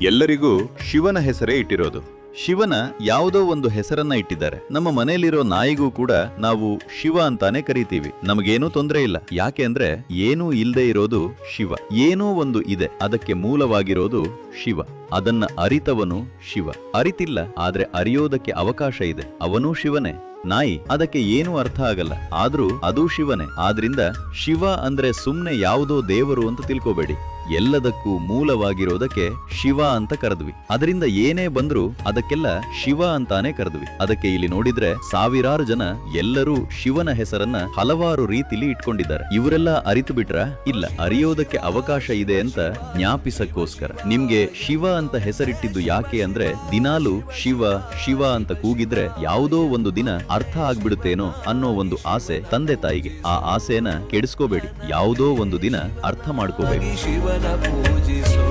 ಎಲ್ಲರಿಗೂ ಶಿವನ ಹೆಸರೇ ಇಟ್ಟಿರೋದು. ಶಿವನ ಯಾವುದೋ ಒಂದು ಹೆಸರನ್ನ ಇಟ್ಟಿದ್ದಾರೆ. ನಮ್ಮ ಮನೆಯಲ್ಲಿರೋ ನಾಯಿಗೂ ಕೂಡ ನಾವು ಶಿವ ಅಂತಾನೆ ಕರಿತೀವಿ. ನಮಗೇನೂ ತೊಂದರೆ ಇಲ್ಲ. ಯಾಕೆ ಅಂದ್ರೆ ಏನೂ ಇಲ್ದೇ ಇರೋದು ಶಿವ. ಏನೋ ಒಂದು ಇದೆ, ಅದಕ್ಕೆ ಮೂಲವಾಗಿರೋದು ಶಿವ. ಅದನ್ನ ಅರಿತವನು ಶಿವ. ಅರಿತಿಲ್ಲ, ಆದ್ರೆ ಅರಿಯೋದಕ್ಕೆ ಅವಕಾಶ ಇದೆ, ಅವನೂ ಶಿವನೇ. ನಾಯಿ, ಅದಕ್ಕೆ ಏನೂ ಅರ್ಥ ಆಗಲ್ಲ, ಆದ್ರೂ ಅದು ಶಿವನೇ. ಆದ್ರಿಂದ ಶಿವ ಅಂದ್ರೆ ಸುಮ್ನೆ ಯಾವುದೋ ದೇವರು ಅಂತ ತಿಳ್ಕೋಬೇಡಿ. ಎಲ್ಲದಕ್ಕೂ ಮೂಲವಾಗಿರೋದಕ್ಕೆ ಶಿವ ಅಂತ ಕರೆದ್ವಿ. ಅದರಿಂದ ಏನೇ ಬಂದ್ರೂ ಅದಕ್ಕೆಲ್ಲ ಶಿವ ಅಂತಾನೆ ಕರೆದ್ವಿ. ಅದಕ್ಕೆ ಇಲ್ಲಿ ನೋಡಿದ್ರೆ ಸಾವಿರಾರು ಜನ ಎಲ್ಲರೂ ಶಿವನ ಹೆಸರನ್ನ ಹಲವಾರು ರೀತಿಲಿ ಇಟ್ಕೊಂಡಿದ್ದಾರೆ. ಇವರೆಲ್ಲ ಅರಿತು ಬಿಟ್ರ? ಇಲ್ಲ, ಅರಿಯೋದಕ್ಕೆ ಅವಕಾಶ ಇದೆ ಅಂತ ಜ್ಞಾಪಿಸಕ್ಕೋಸ್ಕರ. ನಿಮ್ಗೆ ಶಿವ ಅಂತ ಹೆಸರಿಟ್ಟಿದ್ದು ಯಾಕೆ ಅಂದ್ರೆ ದಿನಾಲು ಶಿವ ಶಿವ ಅಂತ ಕೂಗಿದ್ರೆ ಯಾವುದೋ ಒಂದು ದಿನ ಅರ್ಥ ಆಗ್ಬಿಡುತ್ತೇನೋ ಅನ್ನೋ ಒಂದು ಆಸೆ ತಂದೆ ತಾಯಿಗೆ. ಆ ಆಸೆನ ಕೆಡಿಸ್ಕೋಬೇಡಿ, ಯಾವುದೋ ಒಂದು ದಿನ ಅರ್ಥ ಮಾಡ್ಕೋಬೇಕು. ಶಿವನ ಪೂಜಿಸು.